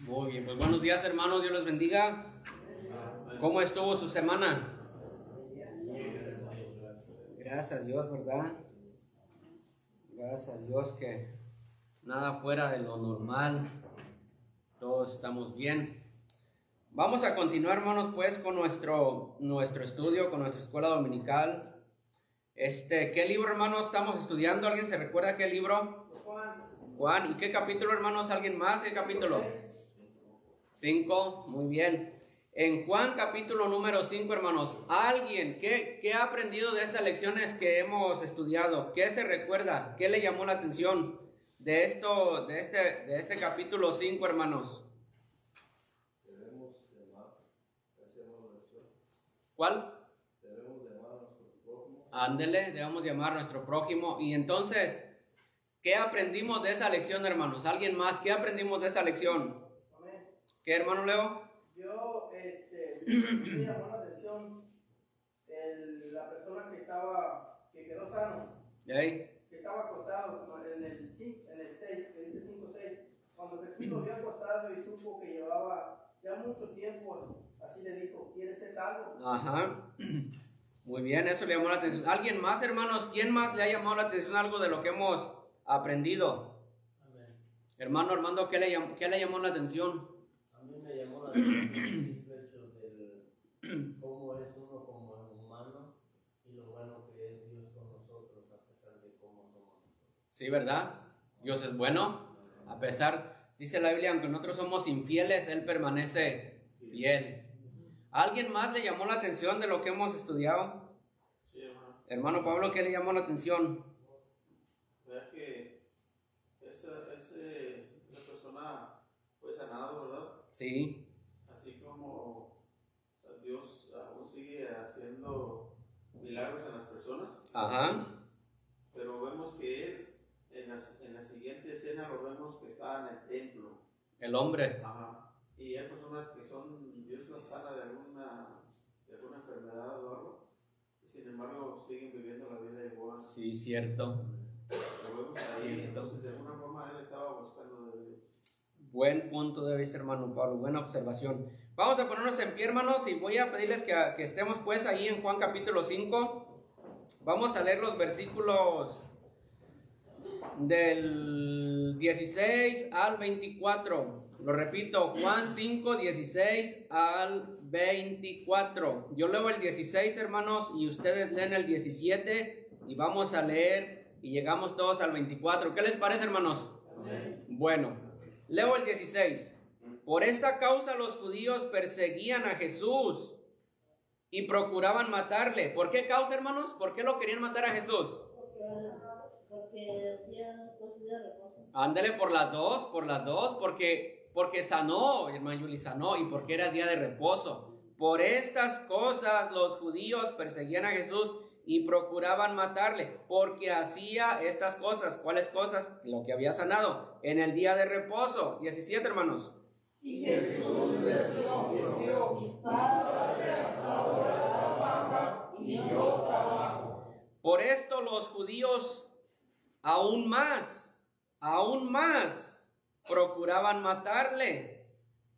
Muy bien, pues buenos días hermanos, Dios les bendiga. ¿Cómo estuvo su semana? Gracias a Dios, ¿verdad? Gracias a Dios que nada fuera de lo normal, todos estamos bien. Vamos a continuar, hermanos, pues con nuestro estudio, con nuestra escuela dominical. ¿Qué libro, hermanos, estamos estudiando? ¿Alguien se recuerda qué libro? Juan. ¿Y qué capítulo, hermanos? ¿Alguien más? ¿Qué capítulo? 5, muy bien. En Juan capítulo número 5, hermanos, ¿alguien qué ha aprendido de estas lecciones que hemos estudiado? ¿Qué se recuerda? ¿Qué le llamó la atención de este capítulo 5, hermanos? Debemos llamar, hacemos la lección. ¿Cuál? Debemos llamar a nuestro prójimo. Ándele, debemos llamar a nuestro prójimo. Y entonces, ¿qué aprendimos de esa lección, hermanos? ¿Alguien más? ¿Qué aprendimos de esa lección? ¿Qué, hermano Leo? Yo, me llamó la atención la persona que quedó sano, ¿Ahí? que estaba acostado en el 6, que dice 5:6. Cuando Jesús lo vio acostado y supo que llevaba ya mucho tiempo, así le dijo: ¿quieres ser salvo? Ajá. Muy bien, eso le llamó la atención. ¿Alguien más, hermanos? ¿Quién más le ha llamado la atención algo de lo que hemos aprendido? Amén. Hermano Armando, ¿qué le llamó la atención? A mí me llamó la atención el simple hecho del cómo es uno como humano y lo bueno que es Dios con nosotros a pesar de cómo somos nosotros. Sí, ¿verdad? Dios es bueno. A pesar, dice la Biblia, aunque nosotros somos infieles, Él permanece fiel. ¿Alguien más le llamó la atención de lo que hemos estudiado? Sí, hermano. Hermano Pablo, ¿qué le llamó la atención? Vea que esa persona fue sanado, ¿verdad? Sí. Así como Dios aún sigue haciendo milagros en las personas. Ajá. Pero vemos que él, en la siguiente escena, lo vemos que está en el templo. El hombre. Ajá. Y hay personas que Dios las sana de alguna enfermedad o algo, y sin embargo siguen viviendo la vida igual. Sí, cierto. Lo vemos ahí, Cierto. entonces de alguna forma él estaba buscando de Dios. Buen punto de vista, hermano Pablo, buena observación. Vamos a ponernos en pie, hermanos, y voy a pedirles que estemos pues ahí en Juan capítulo 5. Vamos a leer los versículos del 16 al 24. Lo repito, Juan 5, 16 al 24. Yo leo el 16, hermanos, y ustedes leen el 17, y vamos a leer y llegamos todos al 24. ¿Qué les parece, hermanos? Amén. Bueno, leo el 16. Por esta causa los judíos perseguían a Jesús y procuraban matarle. ¿Por qué causa, hermanos? ¿Por qué lo querían matar a Jesús? Porque hacían cosas de reposo. Ándale, por las dos, porque sanó, hermano Yuli, sanó, y porque era día de reposo. Por estas cosas los judíos perseguían a Jesús y procuraban matarle, porque hacía estas cosas. ¿Cuáles cosas? Lo que había sanado en el día de reposo. 17, hermanos. Y Jesús les respondió: mi Padre hasta ahora trabaja y yo trabajo. Por esto los judíos aún más procuraban matarle,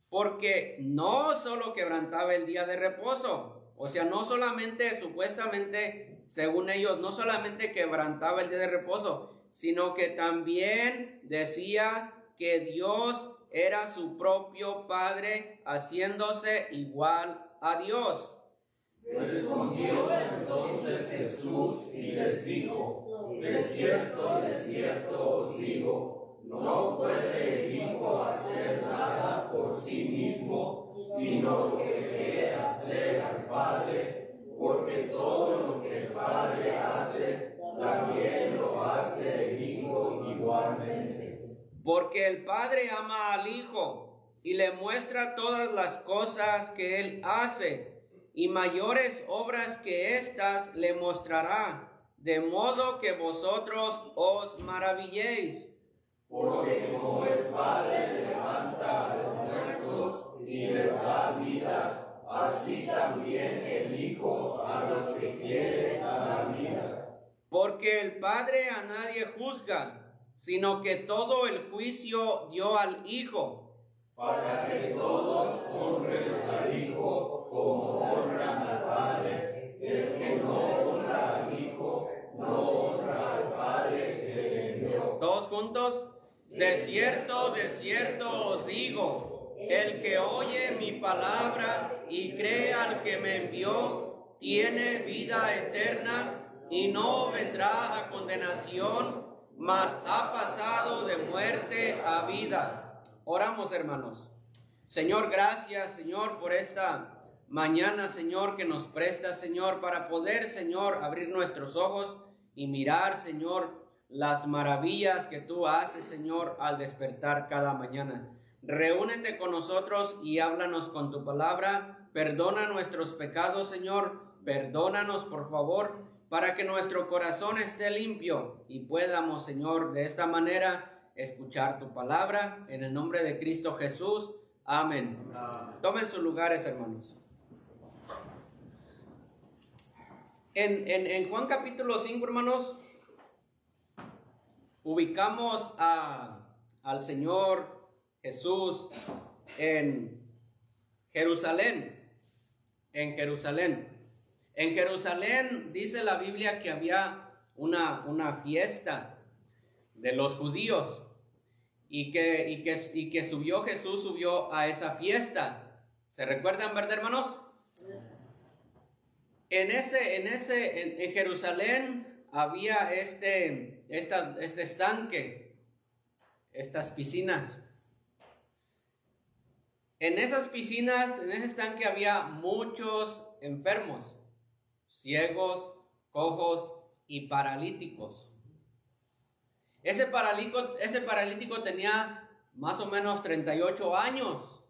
porque no solo quebrantaba el día de reposo, o sea, no solamente, supuestamente, según ellos, no solamente quebrantaba el día de reposo, sino que también decía que Dios era su propio Padre, haciéndose igual a Dios. Respondió entonces Jesús y les dijo: de cierto os digo, no puede el Hijo hacer nada por sí mismo, sino lo que ve hacer al Padre, porque todo lo que el Padre hace, también lo hace el Hijo igualmente. Porque el Padre ama al Hijo y le muestra todas las cosas que Él hace, y mayores obras que éstas le mostrará, de modo que vosotros os maravilléis. Porque como el Padre levanta a los muertos y les da vida, así también el Hijo a los que quiere dar vida. Porque el Padre a nadie juzga, sino que todo el juicio dio al Hijo, para que todos honren al Hijo como honran al Padre. El que no honra al Hijo, no honra al Padre que le envió. Todos juntos. De cierto os digo, el que oye mi palabra y cree al que me envió, tiene vida eterna y no vendrá a condenación, mas ha pasado de muerte a vida. Oramos, hermanos. Señor, gracias, Señor, por esta mañana, Señor, que nos prestas, Señor, para poder, Señor, abrir nuestros ojos y mirar, Señor, las maravillas que tú haces, Señor, al despertar cada mañana. Reúnete con nosotros y háblanos con tu palabra. Perdona nuestros pecados, Señor. Perdónanos, por favor, para que nuestro corazón esté limpio y podamos, Señor, de esta manera escuchar tu palabra. En el nombre de Cristo Jesús. Amén. Tomen sus lugares, hermanos. En Juan capítulo 5, hermanos, ubicamos al Señor Jesús en Jerusalén. En Jerusalén dice la Biblia que había una fiesta de los judíos y que Jesús subió a esa fiesta. ¿Se recuerdan, verdad, hermanos? En Jerusalén había este estanque, estas piscinas. En esas piscinas, en ese estanque había muchos enfermos, ciegos, cojos y paralíticos. Ese paralítico tenía más o menos 38 años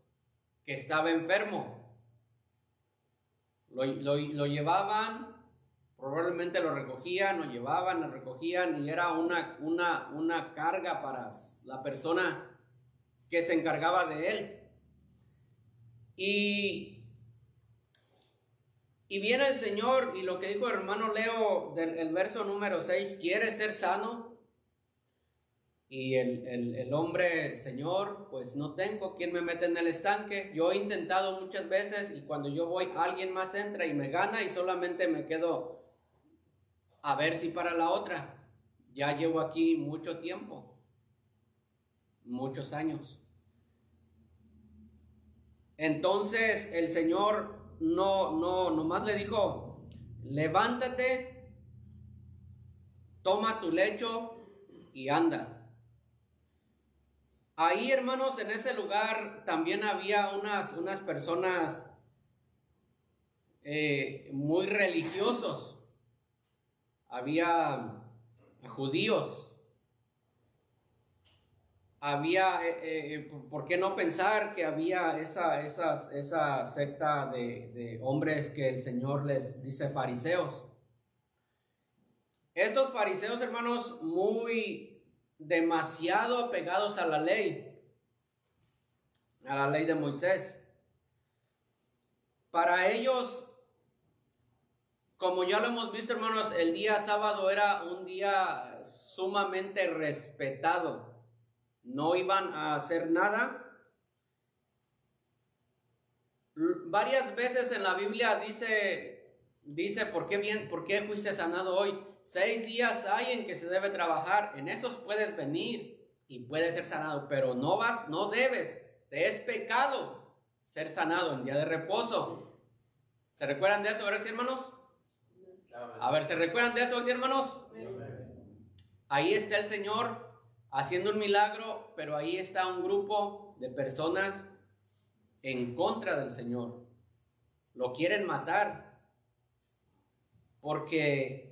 que estaba enfermo. Lo llevaban, probablemente lo recogían, lo llevaban, lo recogían, y era una carga para la persona que se encargaba de él. Y viene el Señor, y lo que dijo el hermano Leo del verso número 6, ¿quiere ser sano? Y el hombre, Señor, pues no tengo quien me mete en el estanque. Yo he intentado muchas veces, y cuando yo voy, alguien más entra y me gana, y solamente me quedo a ver si para la otra. Ya llevo aquí mucho tiempo, muchos años. Entonces el Señor nomás le dijo: levántate, toma tu lecho y anda. Ahí, hermanos, en ese lugar también había unas personas muy religiosos. Había judíos. Había, ¿por qué no pensar que había esa secta de hombres que el Señor les dice fariseos? Estos fariseos, hermanos, demasiado apegados a la ley de Moisés. Para ellos, como ya lo hemos visto, hermanos, el día sábado era un día sumamente respetado. No iban a hacer nada. Varias veces en la Biblia dice ¿por qué fuiste sanado hoy? 6 días hay en que se debe trabajar. En esos puedes venir y puedes ser sanado, pero no debes. Te es pecado ser sanado en día de reposo. ¿Se recuerdan de eso, ahora sí, hermanos? A ver, ¿se recuerdan de eso, sí, hermanos? Ahí está el Señor haciendo un milagro, pero ahí está un grupo de personas en contra del Señor. Lo quieren matar porque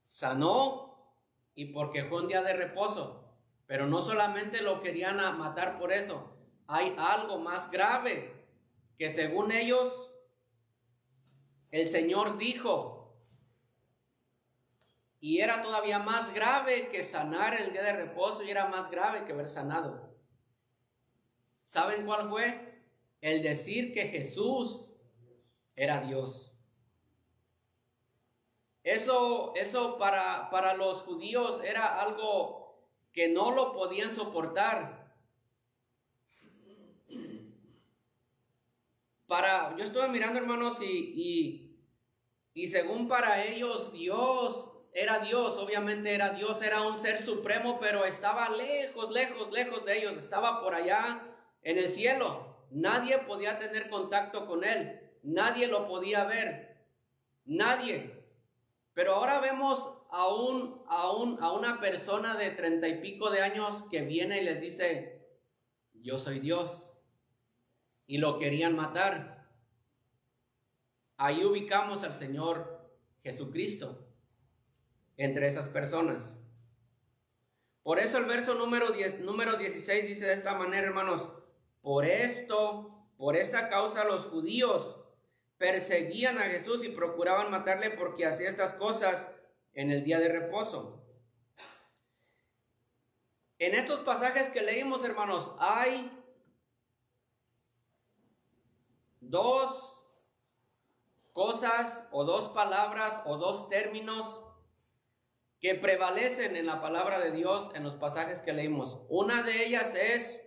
sanó y porque fue un día de reposo. Pero no solamente lo querían matar por eso. Hay algo más grave que, según ellos, el Señor dijo. Y era todavía más grave que sanar el día de reposo, y era más grave que haber sanado. ¿Saben cuál fue? El decir que Jesús era Dios. Eso para los judíos era algo que no lo podían soportar. yo estuve mirando, hermanos, y según para ellos Dios era Dios, obviamente era Dios, era un ser supremo, pero estaba lejos de ellos, estaba por allá en el cielo. Nadie podía tener contacto con él, nadie lo podía ver, nadie. Pero ahora vemos a una persona de 30 y pico de años que viene y les dice, yo soy Dios. Y lo querían matar. Ahí ubicamos al Señor Jesucristo entre esas personas. Por eso el verso número 16 dice de esta manera, hermanos, por esta causa los judíos perseguían a Jesús y procuraban matarle porque hacía estas cosas en el día de reposo. En estos pasajes que leímos, hermanos, hay dos cosas o dos palabras o dos términos que prevalecen en la palabra de Dios en los pasajes que leímos. Una de ellas es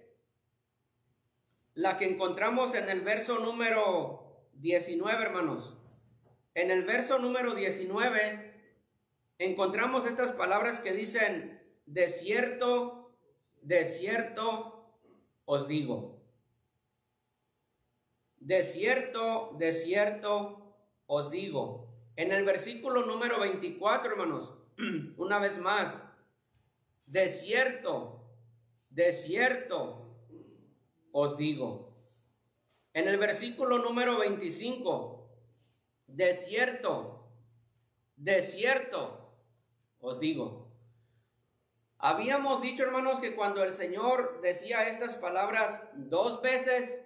la que encontramos en el verso número 19, hermanos. En el verso número 19 encontramos estas palabras que dicen, de cierto, os digo. De cierto, os digo. En el versículo número 24, hermanos, una vez más, de cierto, os digo. En el versículo número 25, de cierto, os digo. Habíamos dicho, hermanos, que cuando el Señor decía estas palabras 2 veces,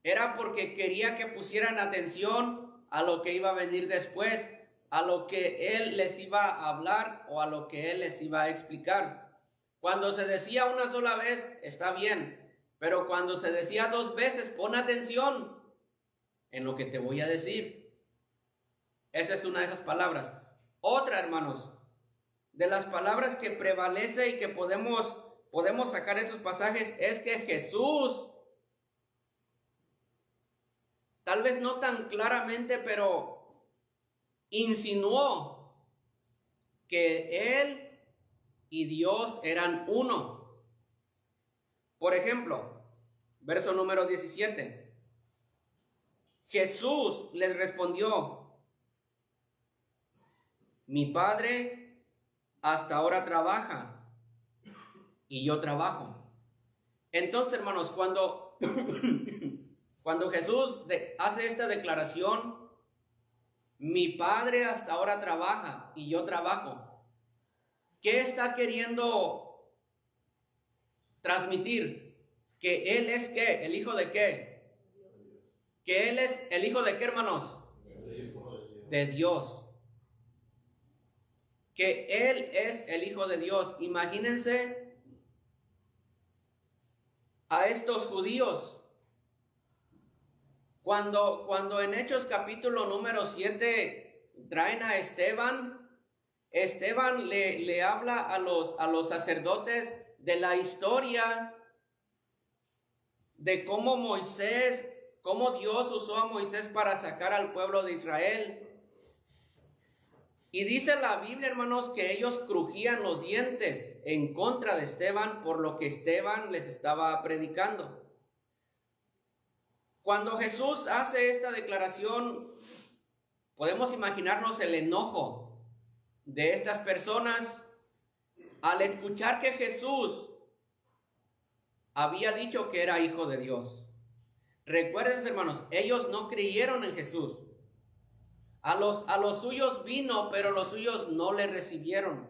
era porque quería que pusieran atención a lo que iba a venir después, a lo que Él les iba a hablar o a lo que Él les iba a explicar. Cuando se decía una sola vez, está bien, pero cuando se decía 2 veces, pon atención en lo que te voy a decir. Esa es una de esas palabras. Otra, hermanos, de las palabras que prevalece y que podemos sacar esos pasajes es que Jesús, tal vez no tan claramente, pero insinuó que Él y Dios eran uno. Por ejemplo, verso número 17. Jesús les respondió, mi Padre hasta ahora trabaja y yo trabajo. Entonces, hermanos, cuando Jesús hace esta declaración, mi Padre hasta ahora trabaja y yo trabajo, ¿qué está queriendo transmitir? Que Él es ¿qué? ¿El hijo de qué? Que Él es el hijo de ¿qué, hermanos? De Dios. Que Él es el hijo de Dios. Imagínense a estos judíos. Cuando en Hechos capítulo número 7 traen a Esteban le habla a los sacerdotes de la historia de cómo Dios usó a Moisés para sacar al pueblo de Israel. Y dice la Biblia, hermanos, que ellos crujían los dientes en contra de Esteban por lo que Esteban les estaba predicando. Cuando Jesús hace esta declaración, podemos imaginarnos el enojo de estas personas al escuchar que Jesús había dicho que era hijo de Dios. Recuérdense, hermanos, ellos no creyeron en Jesús. A los suyos vino, pero los suyos no le recibieron.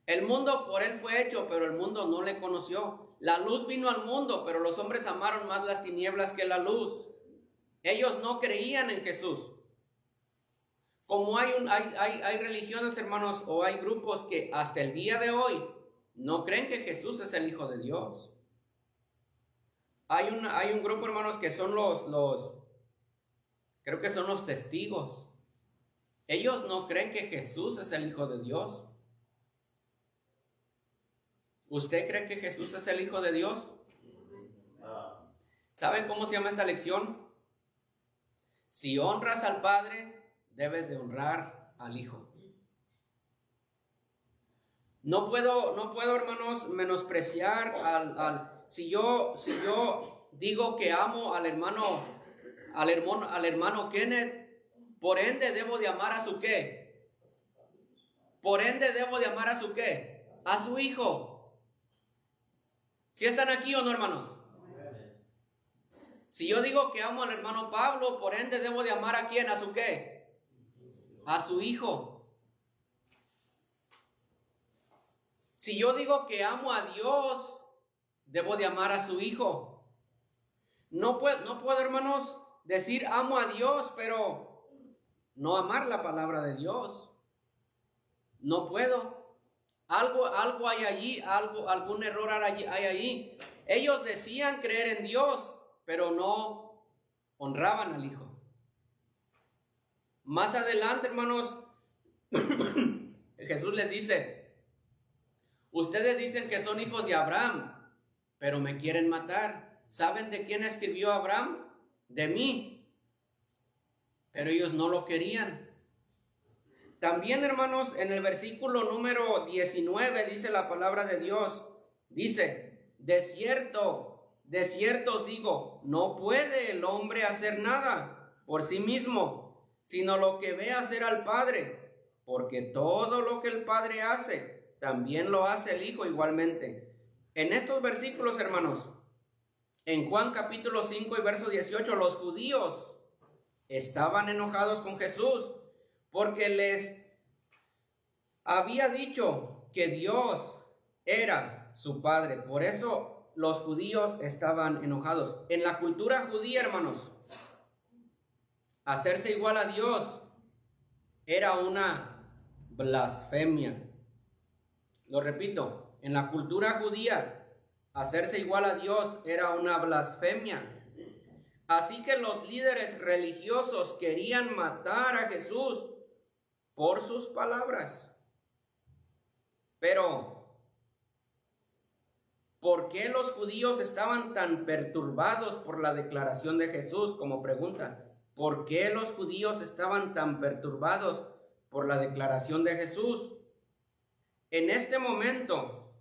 El mundo por él fue hecho, pero el mundo no le conoció. La luz vino al mundo, pero los hombres amaron más las tinieblas que la luz. Ellos no creían en Jesús. Como hay religiones, hermanos, o hay grupos que hasta el día de hoy no creen que Jesús es el Hijo de Dios. Hay un grupo, hermanos, que son creo que son los testigos. Ellos no creen que Jesús es el Hijo de Dios. ¿Usted cree que Jesús es el Hijo de Dios? ¿Saben cómo se llama esta lección? Si honras al Padre, debes de honrar al Hijo. No puedo, hermanos, menospreciar si yo digo que amo al hermano Kenneth, por ende debo de amar a su ¿qué? Por ende debo de amar a su ¿qué? A su hijo. ¿Sí están aquí o no, hermanos? Si yo digo que amo al hermano Pablo, por ende debo de amar a quién, a su ¿qué? A su hijo. Si yo digo que amo a Dios, debo de amar a su hijo. No puedo, hermanos, decir amo a Dios, pero no amar la palabra de Dios. No puedo. Algo hay allí, algún error hay allí. Ellos decían creer en Dios, pero no honraban al Hijo. Más adelante, hermanos, Jesús les dice: ustedes dicen que son hijos de Abraham, pero me quieren matar. ¿Saben de quién escribió Abraham? De mí. Pero ellos no lo querían. También, hermanos, en el versículo número 19 dice la palabra de Dios. Dice: de cierto os digo, no puede el hombre hacer nada por sí mismo, sino lo que ve hacer al Padre, porque todo lo que el Padre hace, también lo hace el Hijo igualmente. En estos versículos, hermanos, en Juan capítulo 5 y verso 18, los judíos estaban enojados con Jesús porque les había dicho que Dios era su Padre. Por eso los judíos estaban enojados. En la cultura judía, hermanos, hacerse igual a Dios era una blasfemia. Lo repito, en la cultura judía, hacerse igual a Dios era una blasfemia. Así que los líderes religiosos querían matar a Jesús por sus palabras. Pero, ¿por qué los judíos estaban tan perturbados por la declaración de Jesús? Como pregunta, ¿por qué los judíos estaban tan perturbados por la declaración de Jesús? En este momento,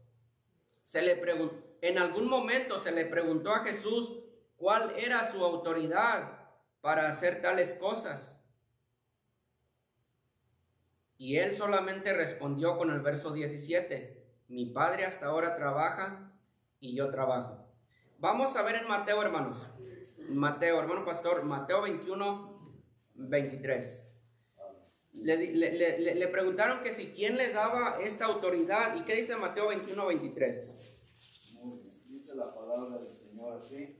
en algún momento se le preguntó a Jesús cuál era su autoridad para hacer tales cosas. Y él solamente respondió con el verso 17: mi Padre hasta ahora trabaja y yo trabajo. Vamos a ver en Mateo, hermanos. Mateo, hermano pastor, Mateo 21, 23. Le preguntaron que si quién le daba esta autoridad. ¿Y qué dice Mateo 21, 23? Muy bien. Dice la palabra del Señor así: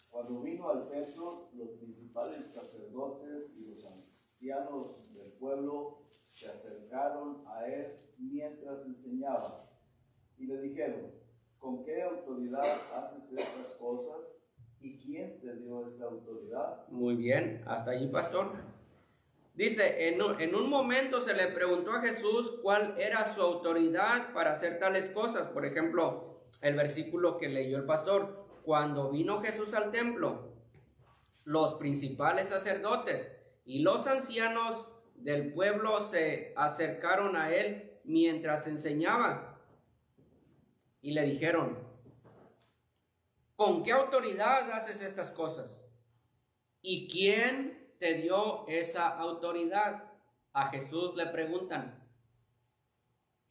cuando vino al templo, los principales sacerdotes y los ancianos del pueblo se acercaron a él mientras enseñaba y le dijeron: ¿con qué autoridad haces estas cosas? ¿Y quién te dio esta autoridad? Muy bien, hasta allí, pastor. Dice, en un momento se le preguntó a Jesús cuál era su autoridad para hacer tales cosas. Por ejemplo, el versículo que leyó el pastor: cuando vino Jesús al templo, los principales sacerdotes y los ancianos del pueblo se acercaron a él mientras enseñaba y le dijeron: ¿con qué autoridad haces estas cosas? ¿Y quién te dio esa autoridad? A Jesús le preguntan.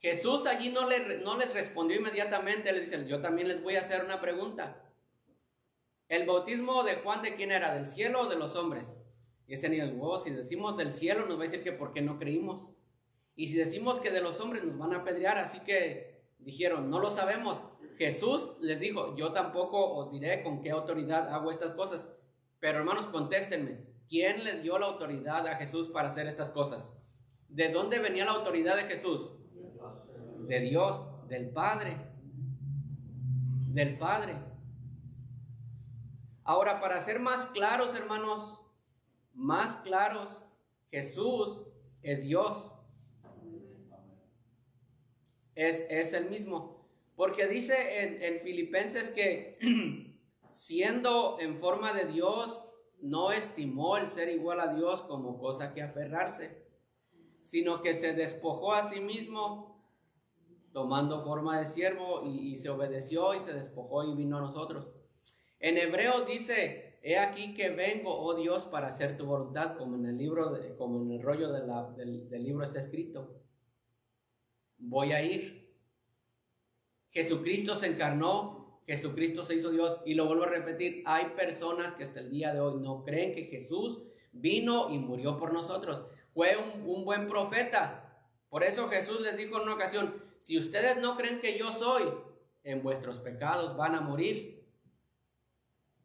Jesús allí no les respondió inmediatamente. Le dicen: yo también les voy a hacer una pregunta. ¿El bautismo de Juan de quién era? ¿Del cielo o de los hombres? Y dicen ellos: si decimos del cielo, nos va a decir que por qué no creímos. Y si decimos que de los hombres, nos van a apedrear. Así que dijeron: no lo sabemos. Jesús les dijo: yo tampoco os diré con qué autoridad hago estas cosas. Pero hermanos, contéstenme: ¿quién le dio la autoridad a Jesús para hacer estas cosas? ¿De dónde venía la autoridad de Jesús? De Dios, del Padre. Del Padre. Ahora, para ser más claros, hermanos, más claros, Jesús es Dios. Es el mismo. Porque dice en Filipenses que siendo en forma de Dios, no estimó el ser igual a Dios como cosa que aferrarse, sino que se despojó a sí mismo, tomando forma de siervo, y se obedeció y se despojó y vino a nosotros. En Hebreos dice: he aquí que vengo, oh Dios, para hacer tu voluntad, como en el libro, como en el rollo del libro está escrito. Voy a ir. Jesucristo se encarnó, Jesucristo se hizo Dios, y lo vuelvo a repetir, hay personas que hasta el día de hoy no creen que Jesús vino y murió por nosotros. Fue un buen profeta. Por eso Jesús les dijo en una ocasión: si ustedes no creen que yo soy, en vuestros pecados van a morir.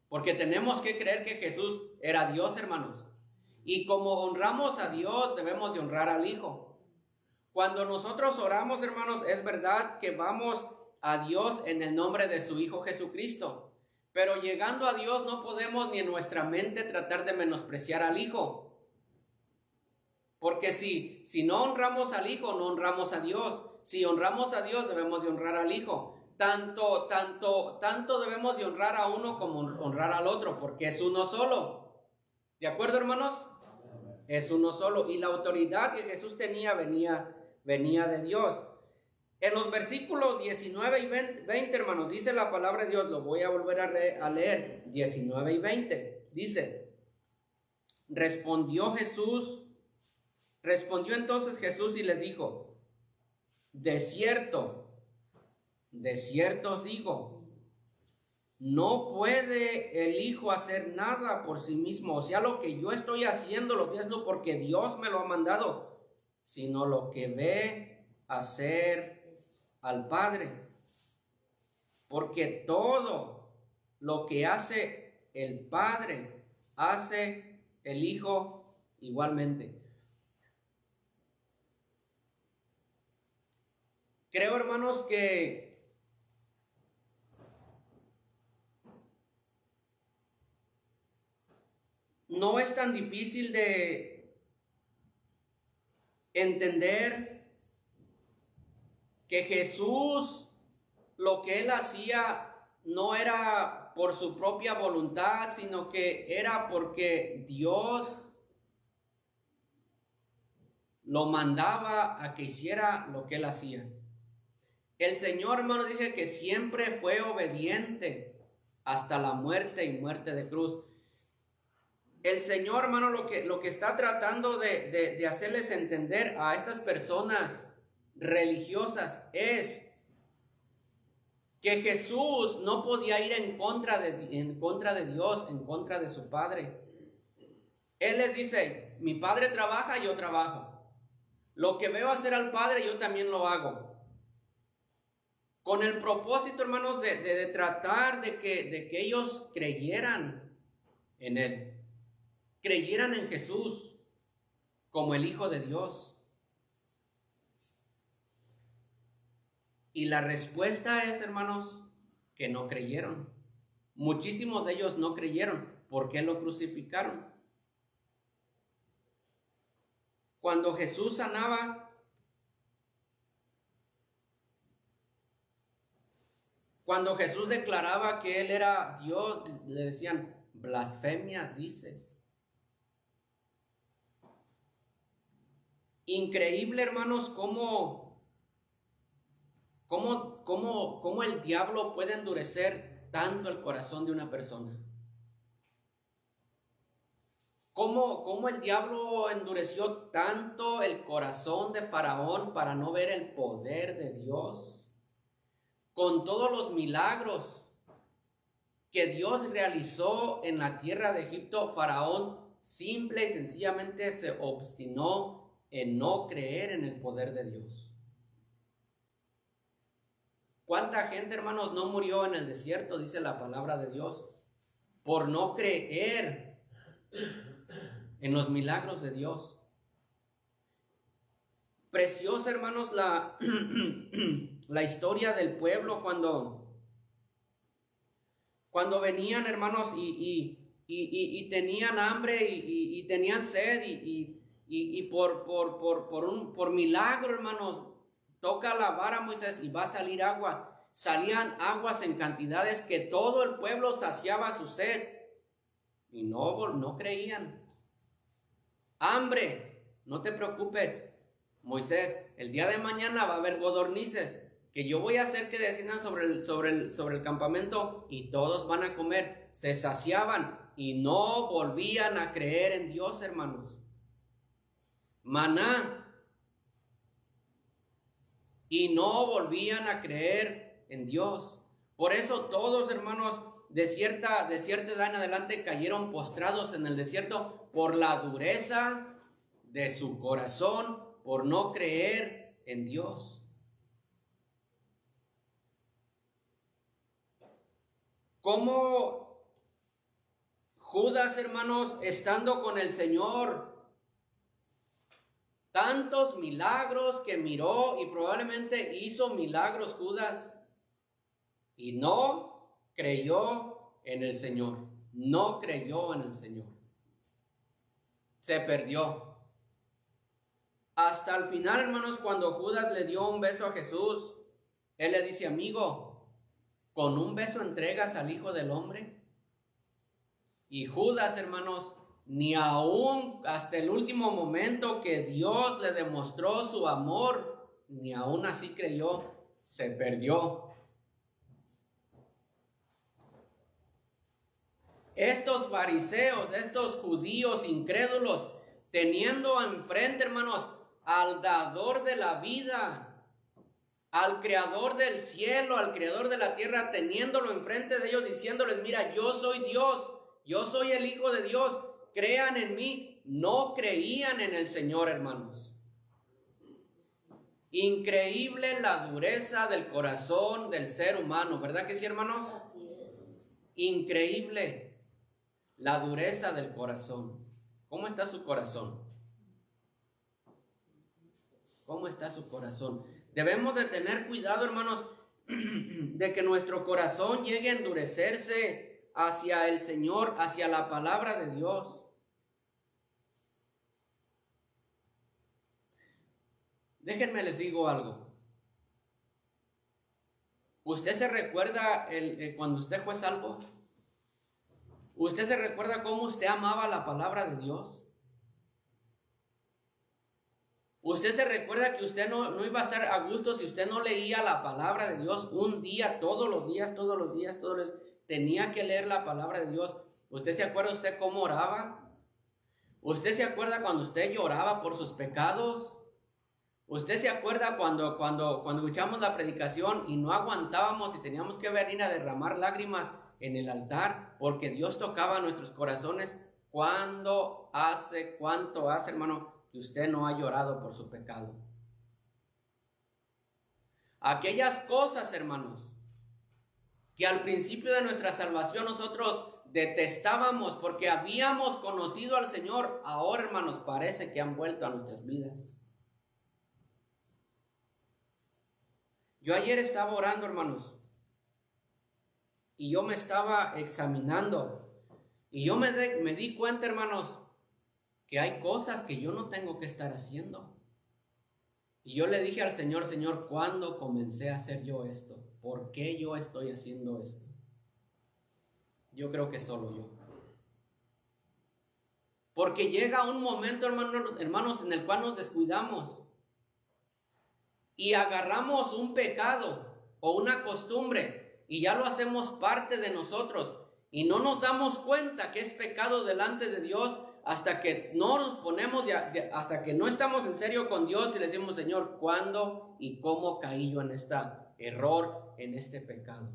Porque tenemos que creer que Jesús era Dios, hermanos. Y como honramos a Dios, debemos de honrar al Hijo. Cuando nosotros oramos, hermanos, es verdad que vamos a Dios en el nombre de su Hijo Jesucristo. Pero llegando a Dios no podemos ni en nuestra mente tratar de menospreciar al Hijo. Porque si no honramos al Hijo, no honramos a Dios. Si honramos a Dios, debemos de honrar al Hijo. Tanto debemos de honrar a uno como honrar al otro, porque es uno solo. ¿De acuerdo, hermanos? Es uno solo. Y la autoridad que Jesús tenía venía de Dios. En los versículos 19 y 20, hermanos, dice la palabra de Dios, lo voy a volver a leer, 19 y 20. Dice: respondió entonces Jesús y les dijo: de cierto os digo, no puede el Hijo hacer nada por sí mismo. O sea, lo que yo estoy haciendo, lo que es lo porque Dios me lo ha mandado, sino lo que ve hacer al Padre. Porque todo lo que hace el Padre, hace el Hijo igualmente. Creo, hermanos, que no es tan difícil de entender que Jesús, lo que él hacía no era por su propia voluntad, sino que era porque Dios lo mandaba a que hiciera lo que él hacía. El Señor, hermano, dije que siempre fue obediente hasta la muerte y muerte de cruz. El Señor, hermano, lo que está tratando de hacerles entender a estas personas religiosas es que Jesús no podía ir en contra de Dios, en contra de su Padre. Él les dice: mi Padre trabaja, yo trabajo. Lo que veo hacer al Padre, yo también lo hago. Con el propósito, hermanos, de tratar de que ellos creyeran en Él. Creyeran en Jesús como el Hijo de Dios. Y la respuesta es, hermanos, que no creyeron. Muchísimos de ellos no creyeron. ¿Por qué lo crucificaron? Cuando Jesús sanaba, cuando Jesús declaraba que Él era Dios, le decían: blasfemias dices. Increíble, hermanos, cómo el diablo puede endurecer tanto el corazón de una persona. Cómo el diablo endureció tanto el corazón de Faraón para no ver el poder de Dios. Con todos los milagros que Dios realizó en la tierra de Egipto, Faraón simple y sencillamente se obstinó en no creer en el poder de Dios. ¿Cuánta gente, hermanos, no murió en el desierto? Dice la palabra de Dios, por no creer en los milagros de Dios. Preciosa, hermanos, la historia del pueblo cuando venían, hermanos, y tenían hambre y tenían sed y por milagro, hermanos, toca la vara Moisés y va a salir agua. salían aguas en cantidades que todo el pueblo saciaba su sed. Y no creían. Hambre, no te preocupes, Moisés, el día de mañana va a haber codornices, que yo voy a hacer que desciendan sobre el campamento y todos van a comer. Se saciaban y no volvían a creer en Dios, hermanos. Maná, y no volvían a creer en Dios. Por eso todos, hermanos, de cierta edad en adelante cayeron postrados en el desierto por la dureza de su corazón, por no creer en Dios. Como Judas, hermanos, estando con el Señor, tantos milagros que miró y probablemente hizo milagros Judas y no creyó en el Señor, no creyó en el Señor, se perdió. Hasta el final, hermanos, cuando Judas le dio un beso a Jesús, él le dice: amigo, ¿con un beso entregas al Hijo del Hombre? Y Judas, hermanos, ni aún hasta el último momento que Dios le demostró su amor, ni aún así creyó, se perdió. Estos fariseos, estos judíos incrédulos, teniendo enfrente, hermanos, al dador de la vida, al creador del cielo, al creador de la tierra, teniéndolo enfrente de ellos, diciéndoles: mira, yo soy Dios, yo soy el Hijo de Dios, crean en mí. No creían en el Señor, hermanos. Increíble la dureza del corazón del ser humano, ¿verdad que sí, hermanos? Así es. Increíble la dureza del corazón. ¿Cómo está su corazón? ¿Cómo está su corazón? Debemos de tener cuidado, hermanos, de que nuestro corazón llegue a endurecerse hacia el Señor, hacia la palabra de Dios. Déjenme les digo algo. ¿Usted se recuerda cuando usted fue salvo? ¿Usted se recuerda cómo usted amaba la palabra de Dios? ¿Usted se recuerda que usted no iba a estar a gusto si usted no leía la palabra de Dios un día, todos los días? Tenía que leer la palabra de Dios. ¿Usted se acuerda usted cómo oraba? ¿Usted se acuerda cuando usted lloraba por sus pecados? ¿Usted se acuerda cuando escuchamos la predicación y no aguantábamos y teníamos que venir a derramar lágrimas en el altar porque Dios tocaba nuestros corazones? ¿Cuánto hace, hermano, que usted no ha llorado por su pecado? Aquellas cosas, hermanos, que al principio de nuestra salvación nosotros detestábamos porque habíamos conocido al Señor, ahora, hermanos, parece que han vuelto a nuestras vidas. Yo ayer estaba orando, hermanos, y yo me estaba examinando, y yo me di cuenta, hermanos, que hay cosas que yo no tengo que estar haciendo. Y yo le dije al Señor: Señor, ¿cuándo comencé a hacer yo esto? ¿Por qué yo estoy haciendo esto? Yo creo que solo yo. Porque llega un momento, hermanos, en el cual nos descuidamos y agarramos un pecado o una costumbre y ya lo hacemos parte de nosotros y no nos damos cuenta que es pecado delante de Dios hasta que no nos ponemos, hasta que no estamos en serio con Dios y le decimos: Señor, ¿cuándo y cómo caí yo en este error, en este pecado?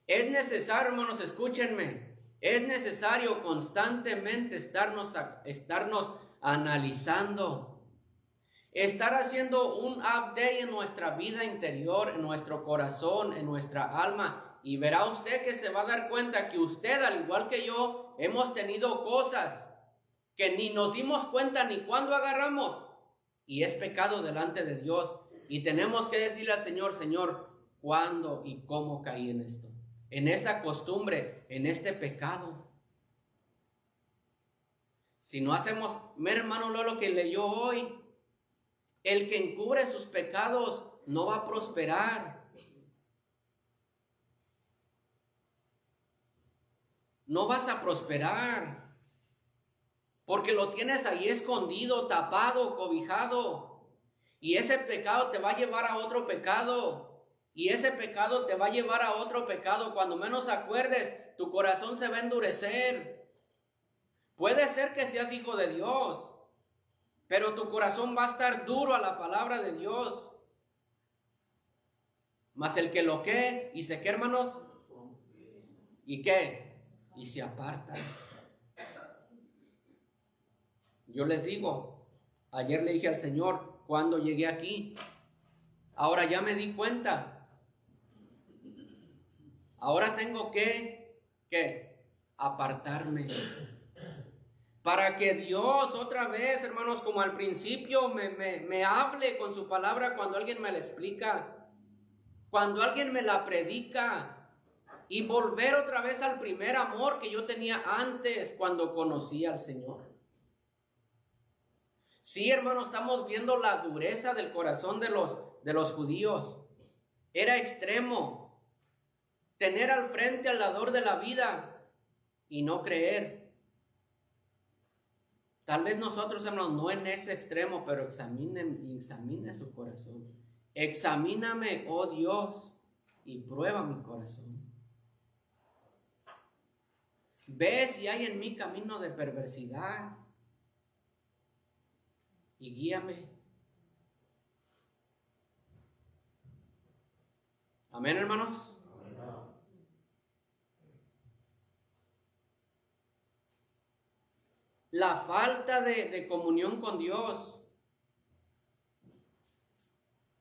Es necesario, hermanos, escúchenme, es necesario constantemente estarnos analizando, estar haciendo un update en nuestra vida interior, en nuestro corazón, en nuestra alma, y verá usted que se va a dar cuenta que usted, al igual que yo, hemos tenido cosas que ni nos dimos cuenta ni cuando agarramos, y es pecado delante de Dios, y tenemos que decirle al Señor: Señor, ¿cuándo y cómo caí en esto? En esta costumbre, en este pecado. Si no hacemos, mira, hermano, lo que leyó hoy: el que encubre sus pecados no va a prosperar. no vas a prosperar. Porque lo tienes ahí escondido, tapado, cobijado. Y ese pecado te va a llevar a otro pecado. Y ese pecado te va a llevar a otro pecado. Cuando menos acuerdes, tu corazón se va a endurecer. Puede ser que seas hijo de Dios, pero tu corazón va a estar duro a la palabra de Dios. Mas el que lo que, ¿y se qué, hermanos? ¿Y qué? Y se aparta. Yo les digo, ayer le dije al Señor, cuando llegué aquí, ahora ya me di cuenta. Ahora tengo que apartarme. Para que Dios otra vez, hermanos, como al principio, me hable con su palabra cuando alguien me la explica, cuando alguien me la predica, y volver otra vez al primer amor que yo tenía antes cuando conocí al Señor. Sí, hermanos, estamos viendo la dureza del corazón de los judíos. Era extremo. Tener al frente al dador de la vida y no creer. Tal vez nosotros, hermanos, no en ese extremo, pero examine su corazón. Examíname, oh Dios, y prueba mi corazón. Ve si hay en mí camino de perversidad y guíame. Amén, hermanos. La falta de comunión con Dios.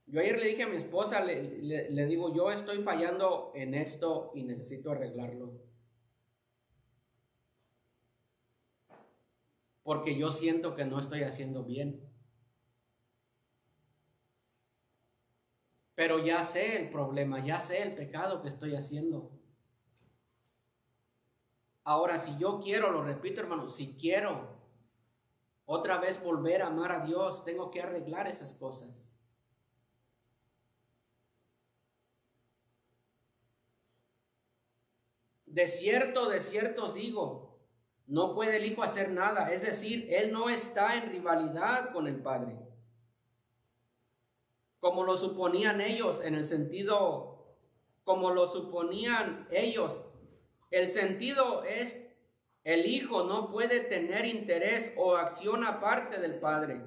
Yo ayer le dije a mi esposa, le digo, yo estoy fallando en esto y necesito arreglarlo. Porque yo siento que no estoy haciendo bien. Pero ya sé el problema, ya sé el pecado que estoy haciendo. Ahora, si yo quiero, lo repito, hermano, si quiero otra vez volver a amar a Dios, tengo que arreglar esas cosas. De cierto os digo, no puede el Hijo hacer nada. Es decir, Él no está en rivalidad con el Padre, como lo suponían ellos, en el sentido, como lo suponían ellos. El sentido es, el Hijo no puede tener interés o acción aparte del Padre.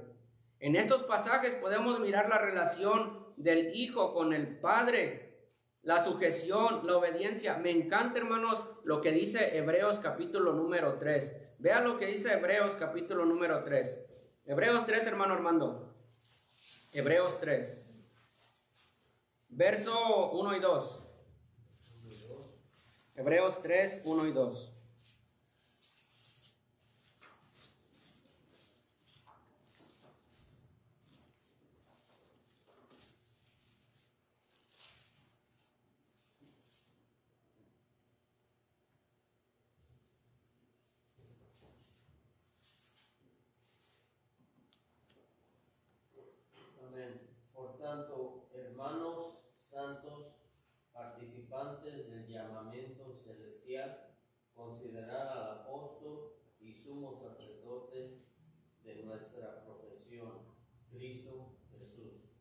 En estos pasajes podemos mirar la relación del Hijo con el Padre, la sujeción, la obediencia. Me encanta, hermanos, lo que dice Hebreos capítulo número 3. Vea lo que dice Hebreos capítulo número 3. Hebreos 3, hermano Armando. Hebreos 3. Verso 1 y 2. Hebreos 3, 1 y 2. Amén. Por tanto, hermanos santos, participantes del llamamiento celestial, considerad al apóstol y sumo sacerdote de nuestra profesión, Cristo Jesús,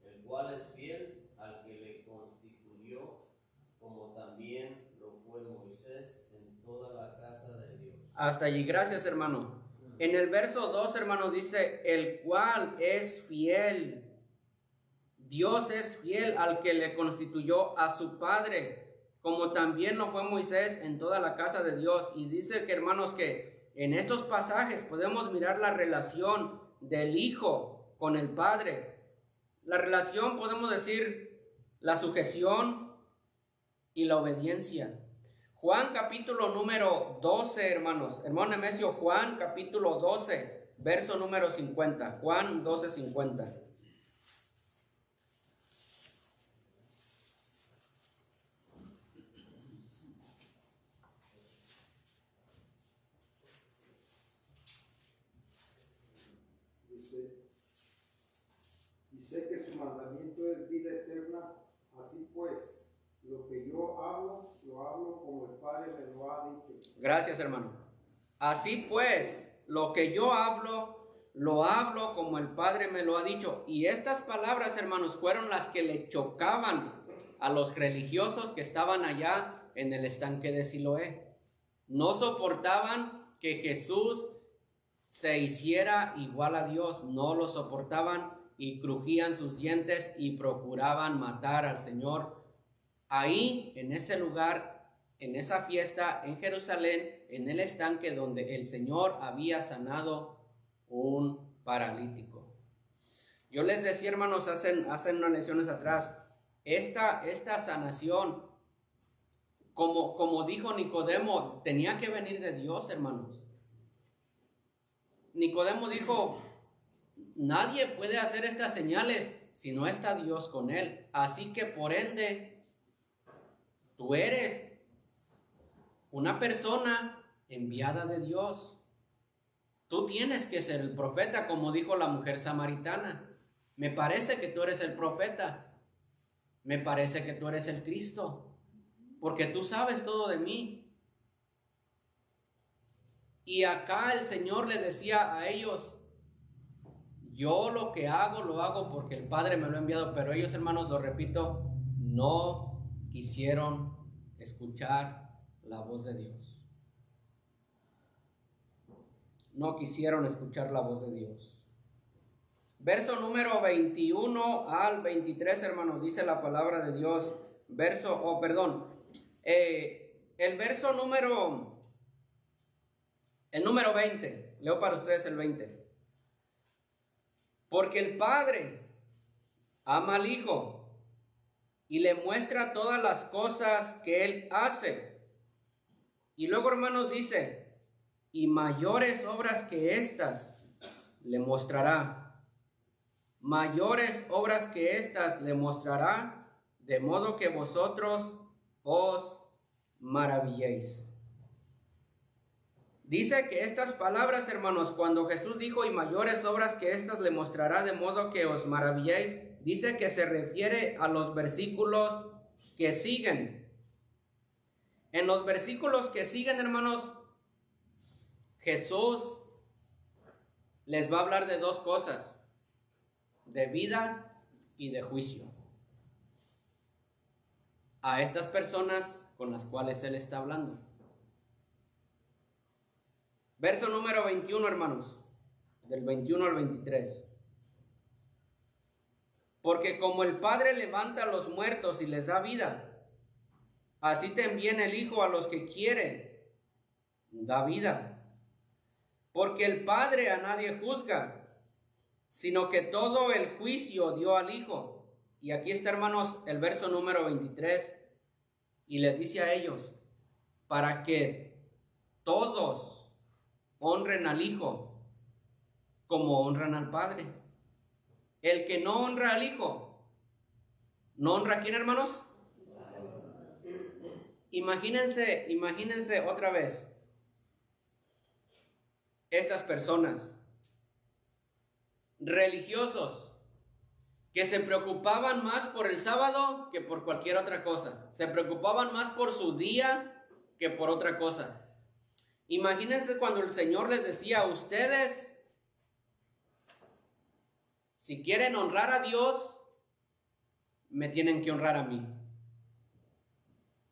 el cual es fiel al que le constituyó, como también lo fue Moisés en toda la casa de Dios. Hasta allí, gracias, hermano. En el verso 2, hermanos, dice, el cual es fiel. Dios es fiel al que le constituyó a su Padre, como también lo fue Moisés en toda la casa de Dios. Y dice que, hermanos, que en estos pasajes podemos mirar la relación del Hijo con el Padre. La relación, podemos decir, la sujeción y la obediencia. Juan capítulo número 12, hermanos. Hermano Nemesio, Juan capítulo 12, verso número 50. Juan 12, 50. Y sé que su mandamiento es vida eterna, así pues, Lo que yo hablo, lo hablo como el Padre me lo ha dicho. Gracias, hermano. Así pues, lo que yo hablo, lo hablo como el Padre me lo ha dicho. Y estas palabras, hermanos, fueron las que le chocaban a los religiosos que estaban allá en el estanque de Siloé. No soportaban que Jesús se hiciera igual a Dios, no lo soportaban y crujían sus dientes y procuraban matar al Señor. Ahí, en ese lugar, en esa fiesta en Jerusalén, en el estanque donde el Señor había sanado un paralítico. Yo les decía, hermanos, hacen unas lecciones atrás, esta sanación, como dijo Nicodemo, tenía que venir de Dios, hermanos. Nicodemo dijo, nadie puede hacer estas señales si no está Dios con él. Así que por ende, tú eres una persona enviada de Dios. Tú tienes que ser el profeta, como dijo la mujer samaritana. Me parece que tú eres el profeta. Me parece que tú eres el Cristo, porque tú sabes todo de mí. Y acá el Señor le decía a ellos, yo lo que hago, lo hago porque el Padre me lo ha enviado, pero ellos, hermanos, lo repito, no quisieron escuchar la voz de Dios. No quisieron escuchar la voz de Dios. Verso número 21 al 23, hermanos, dice la palabra de Dios. El número 20, leo para ustedes el 20. Porque el Padre ama al Hijo y le muestra todas las cosas que Él hace. Y luego, hermanos, dice, y mayores obras que estas le mostrará. Mayores obras que estas le mostrará, de modo que vosotros os maravilléis. Dice que estas palabras, hermanos, cuando Jesús dijo, y mayores obras que estas le mostrará, de modo que os maravilléis, dice que se refiere a los versículos que siguen. En los versículos que siguen, hermanos, Jesús les va a hablar de dos cosas, de vida y de juicio, a estas personas con las cuales Él está hablando. Verso número 21, hermanos, del 21 al 23. Porque como el Padre levanta a los muertos y les da vida, así también el Hijo a los que quiere da vida. Porque el Padre a nadie juzga, sino que todo el juicio dio al Hijo. Y aquí está, hermanos, el verso número 23, y les dice a ellos, para que todos honren al Hijo como honran al Padre. El que no honra al Hijo, ¿no honra a quién, hermanos? Imagínense otra vez estas personas religiosos que se preocupaban más por el sábado que por cualquier otra cosa. Se preocupaban más por su día que por otra cosa. Imagínense cuando el Señor les decía a ustedes, si quieren honrar a Dios, me tienen que honrar a mí.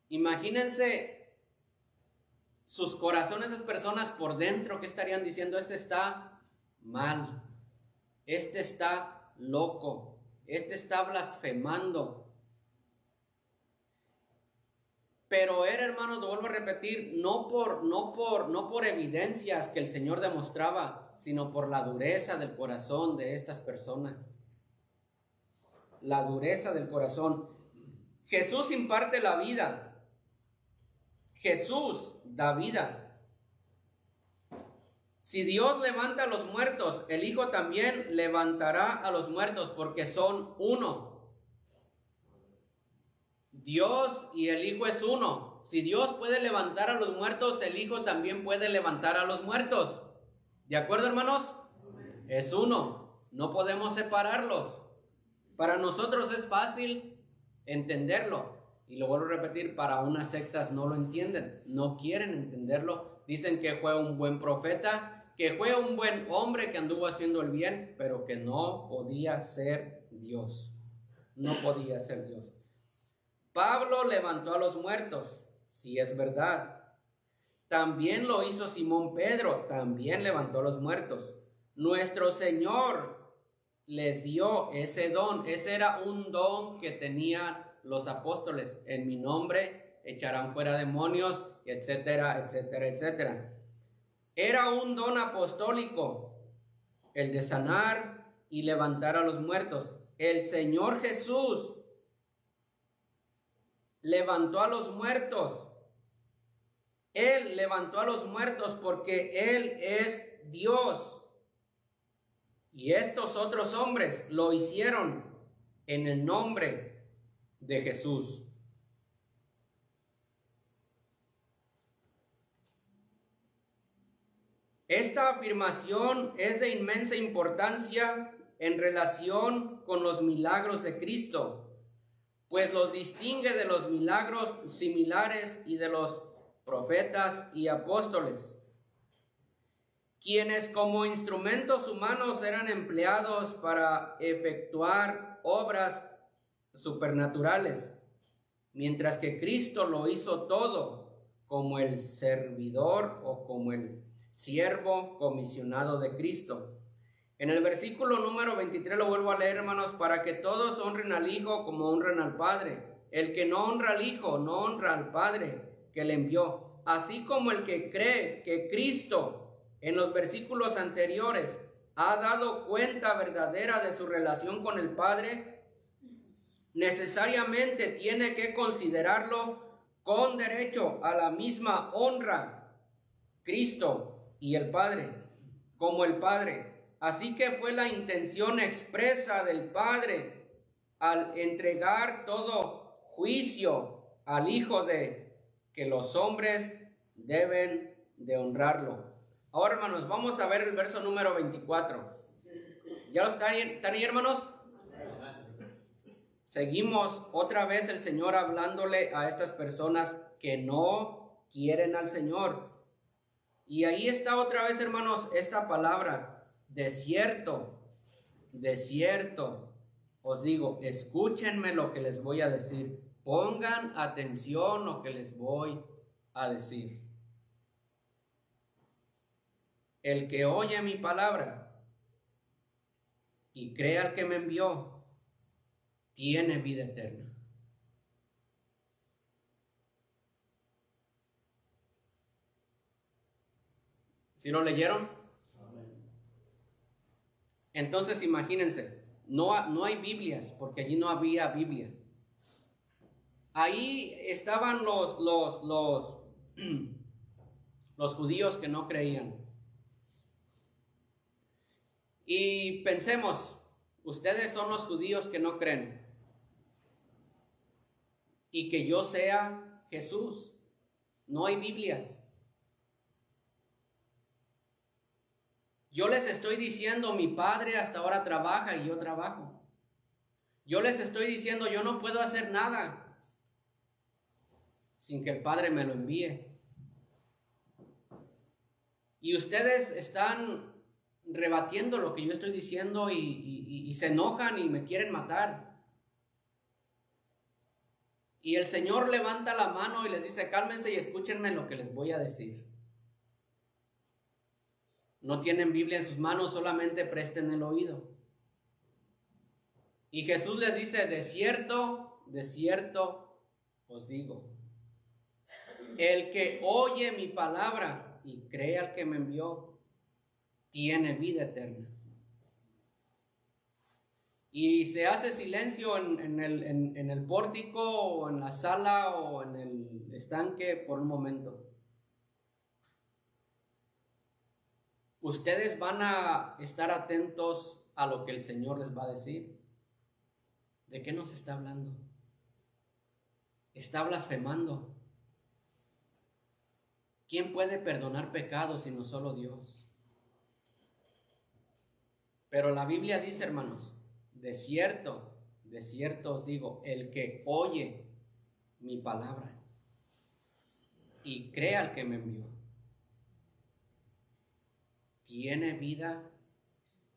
Imagínense sus corazones de esas personas por dentro, que estarían diciendo, este está mal, este está loco, este está blasfemando. Pero era, hermanos, lo vuelvo a repetir, no por evidencias que el Señor demostraba, sino por la dureza del corazón de estas personas. La dureza del corazón. Jesús imparte la vida. Jesús da vida. Si Dios levanta a los muertos, el Hijo también levantará a los muertos, porque son uno. Dios y el Hijo es uno. Si Dios puede levantar a los muertos, el Hijo también puede levantar a los muertos. ¿De acuerdo, hermanos? Es uno. No podemos separarlos. Para nosotros es fácil entenderlo. Y lo vuelvo a repetir, para unas sectas no lo entienden, no quieren entenderlo. Dicen que fue un buen profeta, que fue un buen hombre que anduvo haciendo el bien, pero que no podía ser Dios. No podía ser Dios. Pablo levantó a los muertos, sí es verdad. También lo hizo Simón Pedro, también levantó a los muertos. Nuestro Señor les dio ese don. Ese era un don que tenían los apóstoles. En mi nombre echarán fuera demonios, etcétera, etcétera, etcétera. Era un don apostólico, el de sanar y levantar a los muertos. El Señor Jesús levantó a los muertos. Él levantó a los muertos porque Él es Dios. Y estos otros hombres lo hicieron en el nombre de Jesús. Esta afirmación es de inmensa importancia en relación con los milagros de Cristo, pues los distingue de los milagros similares y de los profetas y apóstoles, quienes como instrumentos humanos eran empleados para efectuar obras supernaturales, mientras que Cristo lo hizo todo como el servidor o como el siervo comisionado de Cristo. En el versículo número 23 lo vuelvo a leer, hermanos, para que todos honren al Hijo como honran al Padre. El que no honra al Hijo no honra al Padre que le envió, así como el que cree que Cristo en los versículos anteriores ha dado cuenta verdadera de su relación con el Padre, necesariamente tiene que considerarlo con derecho a la misma honra, Cristo y el Padre, como el Padre. Así que fue la intención expresa del Padre al entregar todo juicio al Hijo de que los hombres deben de honrarlo. Ahora, hermanos, vamos a ver el verso número 24. ¿Ya lo están ahí, hermanos? Seguimos otra vez el Señor hablándole a estas personas que no quieren al Señor. Y ahí está otra vez, hermanos, esta palabra, desierto, desierto. Os digo, escúchenme lo que les voy a decir. Pongan atención lo que les voy a decir. El que oye mi palabra y cree al que me envió, tiene vida eterna. ¿Sí lo leyeron? Entonces imagínense, no hay Biblias, porque allí no había Biblia. Ahí estaban los judíos que no creían. Y pensemos, ustedes son los judíos que no creen. Y que yo sea Jesús. No hay Biblias. Yo les estoy diciendo, mi Padre hasta ahora trabaja y yo trabajo. Yo les estoy diciendo, yo no puedo hacer nada sin que el Padre me lo envíe. Y ustedes están rebatiendo lo que yo estoy diciendo y se enojan y me quieren matar. Y el Señor levanta la mano y les dice, cálmense y escúchenme lo que les voy a decir. No tienen Biblia en sus manos, solamente presten el oído. Y Jesús les dice, de cierto, os digo, el que oye mi palabra y cree al que me envió, tiene vida eterna. Y se hace silencio en el pórtico o en la sala o en el estanque por un momento. Ustedes van a estar atentos a lo que el Señor les va a decir. ¿De qué nos está hablando? Está blasfemando. ¿Quién puede perdonar pecados sino solo Dios? Pero la Biblia dice, hermanos, de cierto os digo, el que oye mi palabra y cree al que me envió, tiene vida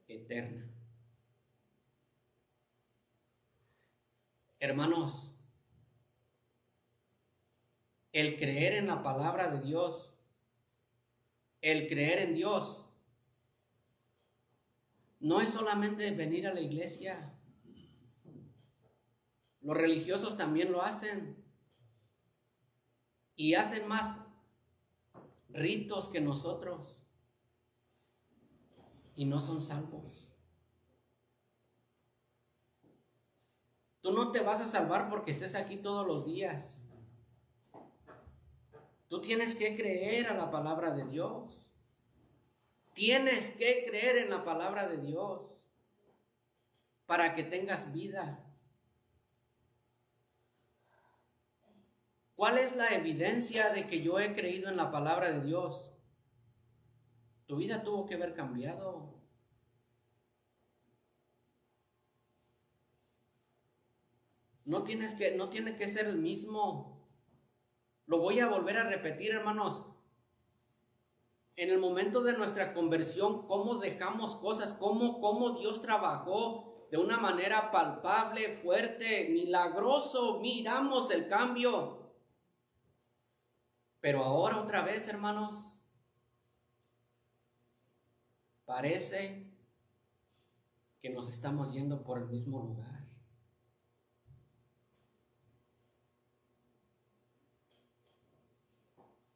eterna. Hermanos, el creer en la palabra de Dios, el creer en Dios, no es solamente venir a la iglesia. Los religiosos también lo hacen. Y hacen más ritos que nosotros. Y no son salvos. Tú no te vas a salvar porque estés aquí todos los días. Tú tienes que creer a la palabra de Dios. Tienes que creer en la palabra de Dios para que tengas vida. ¿Cuál es la evidencia de que yo he creído en la palabra de Dios? Tu vida tuvo que haber cambiado. No tiene que ser el mismo. Lo voy a volver a repetir, hermanos. En el momento de nuestra conversión, cómo dejamos cosas, cómo Dios trabajó de una manera palpable, fuerte, milagroso. Miramos el cambio. Pero ahora otra vez, hermanos, parece que nos estamos yendo por el mismo lugar.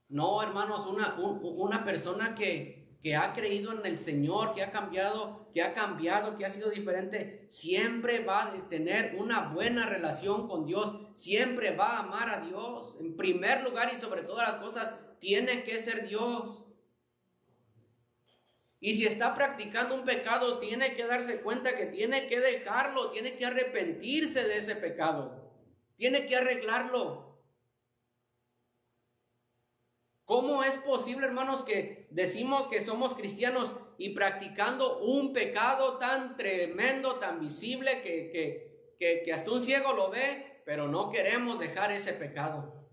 No, hermanos, una persona que ha creído en el Señor, que ha cambiado, que ha sido diferente, siempre va a tener una buena relación con Dios, siempre va a amar a Dios. En primer lugar y sobre todas las cosas, tiene que ser Dios. Y si está practicando un pecado, tiene que darse cuenta que tiene que dejarlo, tiene que arrepentirse de ese pecado, tiene que arreglarlo. ¿Cómo es posible, hermanos, que decimos que somos cristianos y practicando un pecado tan tremendo, tan visible, que hasta un ciego lo ve, pero no queremos dejar ese pecado?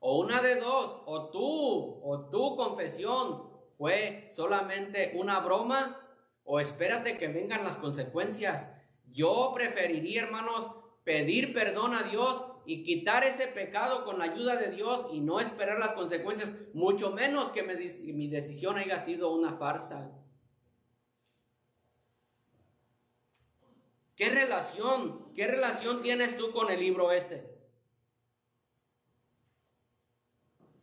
O una de dos, o tu confesión fue solamente una broma, o espérate que vengan las consecuencias. Yo preferiría, hermanos, pedir perdón a Dios y quitar ese pecado con la ayuda de Dios y no esperar las consecuencias, mucho menos que mi decisión haya sido una farsa. ¿Qué relación tienes tú con el libro este?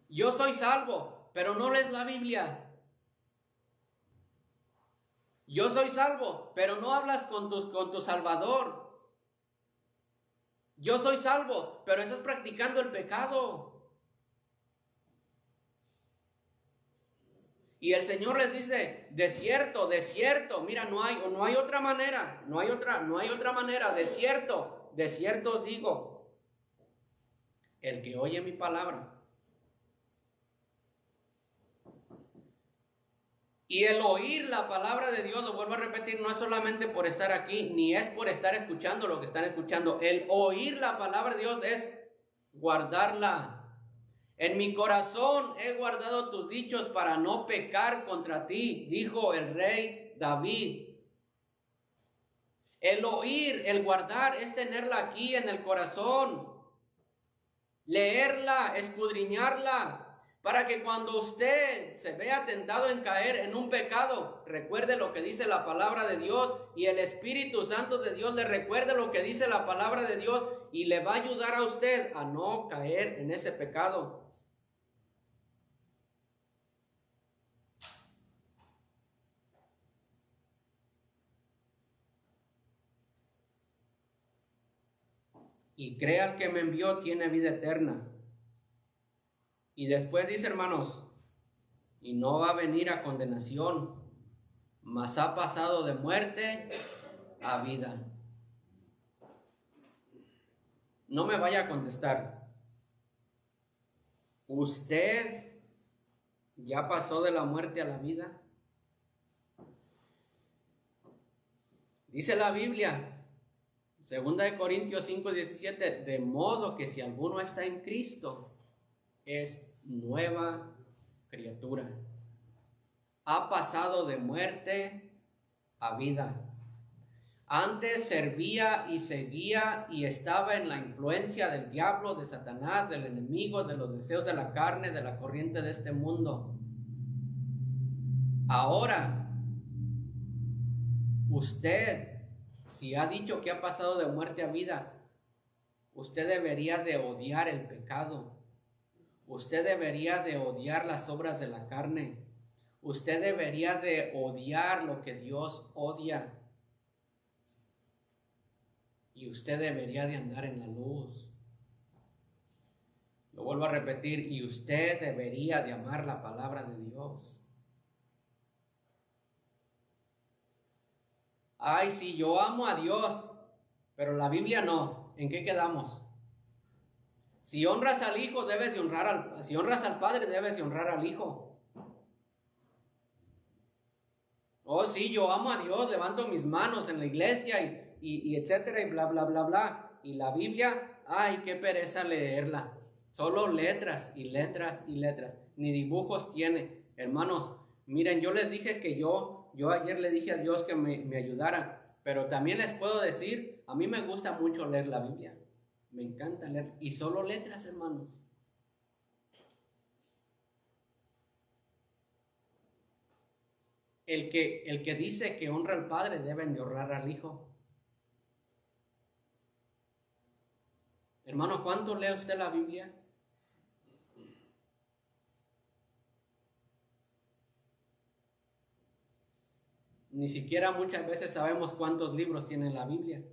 Yo soy salvo, pero no lees la Biblia. Yo soy salvo, pero no hablas con tu Salvador. Yo soy salvo, pero estás practicando el pecado. Y el Señor les dice, de cierto, mira, no hay otra manera, no hay otra manera, de cierto os digo, el que oye mi palabra. Y el oír la palabra de Dios, lo vuelvo a repetir, no es solamente por estar aquí, ni es por estar escuchando lo que están escuchando. El oír la palabra de Dios es guardarla. En mi corazón he guardado tus dichos para no pecar contra ti, dijo el rey David. El oír, el guardar, es tenerla aquí en el corazón. Leerla, escudriñarla, para que cuando usted se vea tentado en caer en un pecado, recuerde lo que dice la palabra de Dios y el Espíritu Santo de Dios le recuerde lo que dice la palabra de Dios y le va a ayudar a usted a no caer en ese pecado. Y crea al que me envió tiene vida eterna. Y después dice, hermanos, y no va a venir a condenación, mas ha pasado de muerte a vida. No me vaya a contestar. ¿Usted ya pasó de la muerte a la vida? Dice la Biblia Segunda de Corintios 5:17, de modo que si alguno está en Cristo, es nueva criatura. Ha pasado de muerte a vida. Antes servía y seguía y estaba en la influencia del diablo, de Satanás, del enemigo, de los deseos de la carne, de la corriente de este mundo. Ahora, usted, si ha dicho que ha pasado de muerte a vida, usted debería de odiar el pecado. Usted debería de odiar las obras de la carne. Usted debería de odiar lo que Dios odia. Y usted debería de andar en la luz. Lo vuelvo a repetir, y usted debería de amar la palabra de Dios. Ay, sí, yo amo a Dios, pero la Biblia no. ¿En qué quedamos? Si honras al Hijo, debes de honrar si honras al Padre, debes de honrar al Hijo. Oh, sí, yo amo a Dios, levanto mis manos en la iglesia y etcétera, y bla, bla, bla, bla. Y la Biblia, ay, qué pereza leerla. Solo letras y letras y letras. Ni dibujos tiene. Hermanos, miren, yo les dije que yo ayer le dije a Dios que me ayudara. Pero también les puedo decir, a mí me gusta mucho leer la Biblia. Me encanta leer. Y solo letras, hermanos. El que dice que honra al Padre deben de honrar al Hijo. Hermano, ¿cuánto lee usted la Biblia? Ni siquiera muchas veces sabemos cuántos libros tiene la Biblia.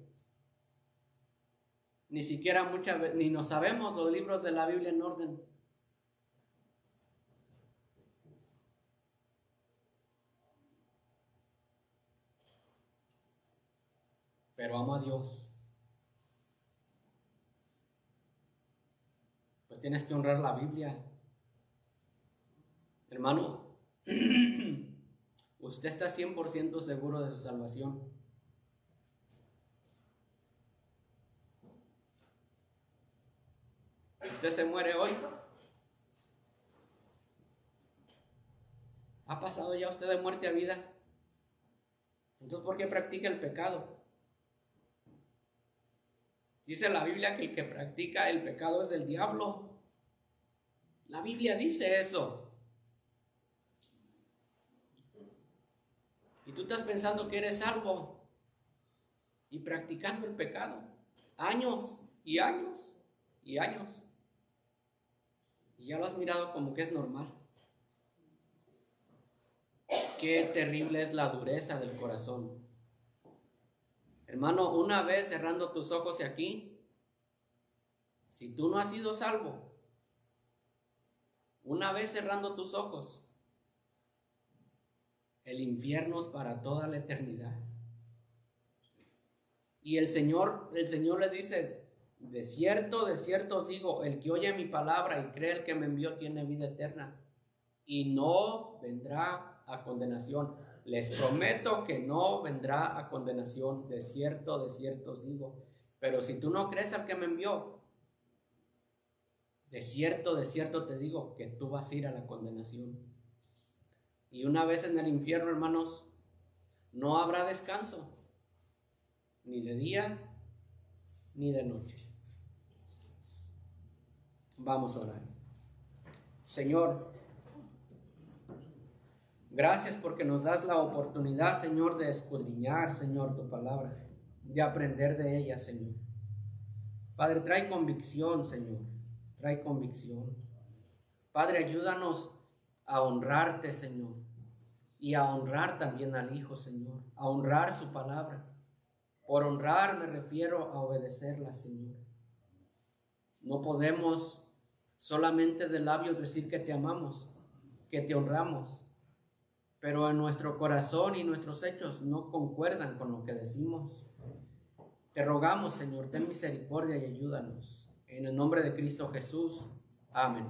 Ni siquiera muchas veces, ni nos sabemos los libros de la Biblia en orden. Pero amo a Dios. Pues tienes que honrar la Biblia. Hermano, usted está 100% seguro de su salvación. Usted se muere hoy. ¿Ha pasado ya usted de muerte a vida? Entonces, ¿por qué practica el pecado? Dice la Biblia que el que practica el pecado es el diablo. La Biblia dice eso. Y tú estás pensando que eres salvo y practicando el pecado. Años y años y años. Y ya lo has mirado como que es normal. Qué terrible es la dureza del corazón. Hermano, una vez cerrando tus ojos aquí, si tú no has sido salvo, una vez cerrando tus ojos, el infierno es para toda la eternidad. Y el Señor le dice, de cierto os digo, el que oye mi palabra y cree el que me envió tiene vida eterna y no vendrá a condenación. Les prometo que no vendrá a condenación, de cierto os digo. Pero si tú no crees al que me envió, de cierto te digo que tú vas a ir a la condenación. Y una vez en el infierno, hermanos, no habrá descanso, ni de día, ni de noche. Vamos a orar. Señor, gracias porque nos das la oportunidad, Señor, de escudriñar, Señor, tu palabra, de aprender de ella, Señor. Padre, trae convicción, Señor, trae convicción. Padre, ayúdanos a honrarte, Señor, y a honrar también al Hijo, Señor, a honrar su palabra. Por honrar me refiero a obedecerla, Señor. No podemos solamente de labios decir que te amamos, que te honramos, pero en nuestro corazón y nuestros hechos no concuerdan con lo que decimos. Te rogamos, Señor, ten misericordia y ayúdanos. En el nombre de Cristo Jesús. Amén.